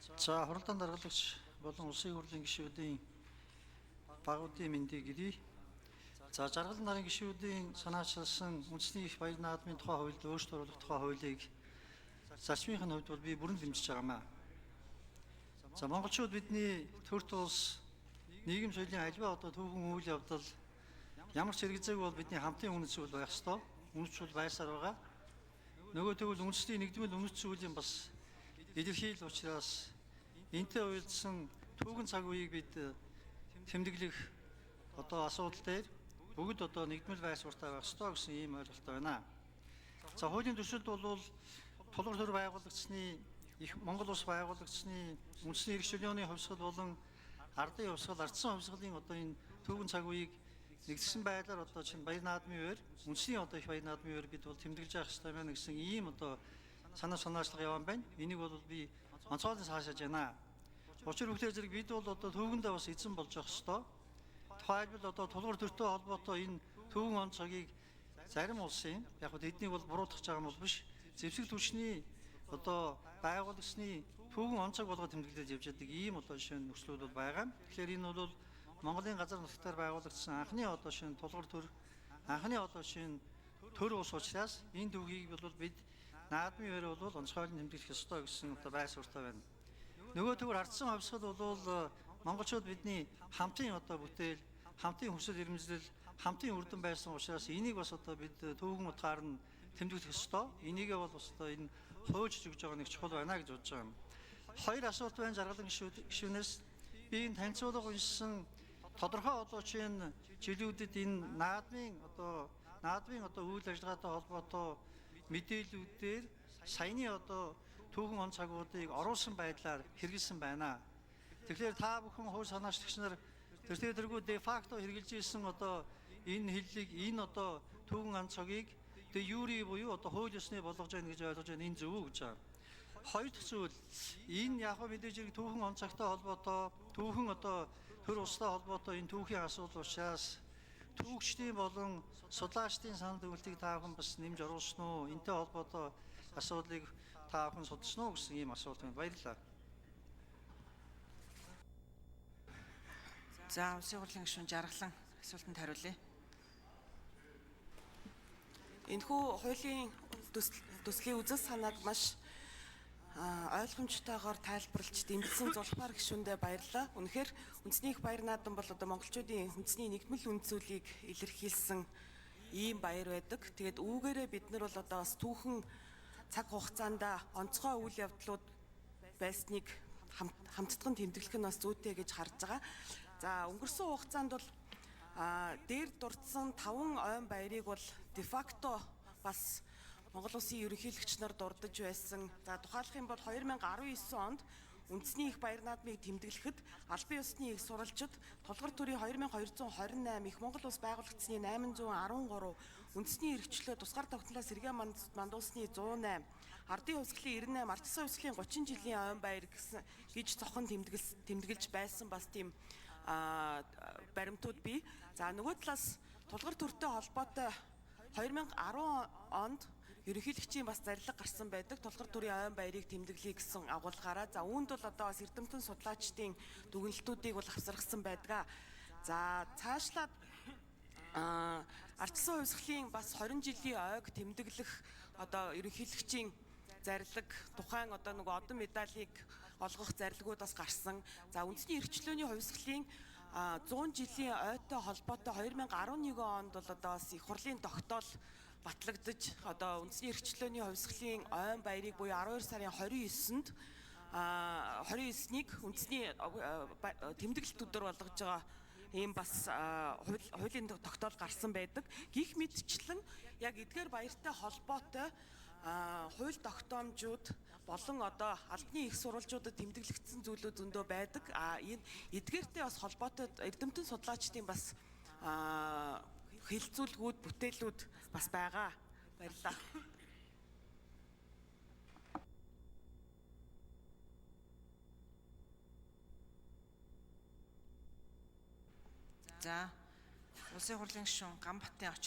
За хуралдаан даргалагч болон улсын хурлын гишүүдийн багуудын мэндийг ирье. За жаргал нарын гишүүдийн санаачилсан үндэсний их баяр наадмын тухай хуульд өөрчлөлт оруулах тухай хуулийг зарчмынхын хувьд бол би бүрэн дэмжиж байгаамаа. За монголчууд бидний төрт улс нийгэм соёлын альва одоо түүхэн үйл явдал ямар ч хэрэгцээг бол бидний хамтын үнэт зүйл байх ёстой. Үнэт зүйл байсаар байгаа. Нөгөө тэгвэл үндэсний нэгдмэл үнэт зүйлийн бас илэрхийлэл учраас энтэй уялдсан түүхэн цаг үеийг бид тэмдэглэх одоо асуудал дээр бүгд одоо нэгдмэл байр суурьтай байх ёстой гэсэн ийм ойлголттой байна. За хуулийн төсөлд бол тулгуур төр байгуулагдсны их Монгол улс байгуулагдсны үндэсний эрх чөлөөний хувьсгал болон ардын хувьсгал ардсан хувьсгалын одоо энэ түүхэн цаг үеийг нэгдсэн байдлаар одоо чинь баяр наадмын үеэр үндэсний одоо их баяр наадмын үеэр бид бол тэмдэглэж явах ёстой байна гэсэн ийм одоо санаачлага явсан байна. Энийг бол би онцгойлон хаашааж байна. Учир бүхлээр зэрэг бид бол одоо түүхэндээ бас эзэн болж явах ёстой. Тухайлбал одоо тулгуур төртэй холбоотой энэ түүхэн он цагийг зарим улсын яг хөө тэднийг бол буруутгах байгаа юм бол биш. Зэвсэг түвшний одоо байгууллагын түүхэн он цаг болгоод тэмдэглэж явж байдаг ийм одоо шинэ нөхцлүүд бол байгаа. Тэгэхээр энэ бол Монголын газар нутгаар байгуулагдсан анхны одоо шинэ тулгуур төр анхны одоо шинэ төр ус учраас энэ түүхийг бол бид наадмын үеэр бол онцгойлон тэмдэглэх ёстой гэсэн одоо байр суурьтай байна. Нөгөө төгөр ардсан хувьсгал бол монголчууд бидний хамтын одоо бүтээл, хамтын хүсэл эрмэлзэл, хамтын үрдэн байсан учраас энийг бас одоо бид түүхэн утгаар нь тэмдэглэх ёстой. Энийгээ бол бас одоо энэ хуульч өгж байгаа нэг чухал байна гэж бодож байгаа юм. Хоёр асуулт байна жаргалан гишүүнээс би энэ танилцуулга уншсан тодорхой одоо чинь жилүүдэд энэ наадмын одоо үйл ажиллагаатай холбоотой мэдээллүүдээр саяны одоо түүхэн он цагуудыг оруулсан байдлаар хэрэгжилсэн байна. Тэгэхээр та бүхэн хууль санаачлагч нар тэргүй де факто хэрэгжилж ирсэн одоо энэ хиллийг энэ одоо түүхэн он цагийг де юри буюу одоо хууль ёсны болгож байна гэж ойлгож байна. Энэ зөв үү гэж байна. Хоёр дахь зүйл энэ яг мэдээж хэрэг түүхэн он цагтай холбоотой түүхэн одоо төр устай холбоотой энэ түүхийн асуудал учраас түүхчдийн болон судлаачдын санал зөвлөлтийг та бүхэн бас нэмж оруулсан уу? Энтэй холбоотой асуудлыг та бүхэн судалсан уу гэсэн ийм асуулт байна. Баярлалаа. За улсын хурлын гишүүн жаргалан асуултанд хариулъя. Энэхүү хуулийн төслийн үзэл санааг маш ойлгомжтойгоор тайлбарлаж дэмжсэн зулхмаар гишүүндээ баярлалаа. Үнэхээр үндэсний их баяр наадам бол одоо монголчуудын үндэсний нэгдмэл үнд зүйлийг илэрхийлсэн ийм баяр байдаг. Тэгээд үүгээрээ бид нар бол одоо бас түүхэн цаг хугацаанд онцгой үйл явдлууд байсныг хамтдаган тэмдэглэх нь бас зүйтэй гэж харж байгаа. За өнгөрсөн хугацаанд бол дээр дурдсан 5 ойн баярыг бол дефакто бас Монгол улсын ерөнхийлөгч нар дурдж байсан. За тухайлах юм бол 2019 онд үндэсний их баяр наадмыг тэмдэглэхэд албан ёсны их сурвалжид тулгуур төрийн 2228 их Монгол улс байгуулагдсны 813 үндэсний эрхчлөө тусгаар тогтнолоос сэргээ мандуулсны 108 ардын хувьсгалын 98 ардсан хувьсгалын 30 жилийн ойн баяр гэж цохон тэмдэглэж байсан бас тийм баримтууд бий. За нөгөө талаас тулгуур төртэй холбоотой 2010 онд ерөнхийлөгчийн бас зарлиг гарсан байдаг. Тулгуур төрийн ойн баярыг тэмдэглэе гэсэн агуулгаараа. За үүнд бол одоо бас эрдэмтэн судлаачдын дүгнэлтүүдийг бол авсаргасан байдаг. За цаашлаад ардсан хувьсгалын бас 20 жилийн ойг тэмдэглэх одоо ерөнхийлөгчийн зарлиг тухайн одоо нөгөө одон медалийг олгох зарлагууд бас гарсан. За үндэсний эрхчлөөний хувьсгалын 100 жилийн ойтой холбоотой 2011 онд бол одоо бас их хурлын тогтоол батлагдаж одоо үндэсний эрхчлөөний хувьсгалын ойн баярыг буюу 12 сарын 29-нд 29-нийг үндэсний тэмдэглэлт өдөр болгож байгаа ийм бас хуулийн тогтоол гарсан байдаг. Гэх мэтчлэн яг эдгээр баяртай холбоотой хууль тогтоомжууд болон одоо албаны их сурвалжуудад тэмдэглэгдсэн зүйлүүд зөндөө байдаг. Энэ эдгээртэй бас холбоотой эрдэмтэн судлаачдын бас хэлэлцүүлгүүд, бүтээлүүд бас байгаа. Баярлалаа. За улсын хурлын гишүүн Ганбатын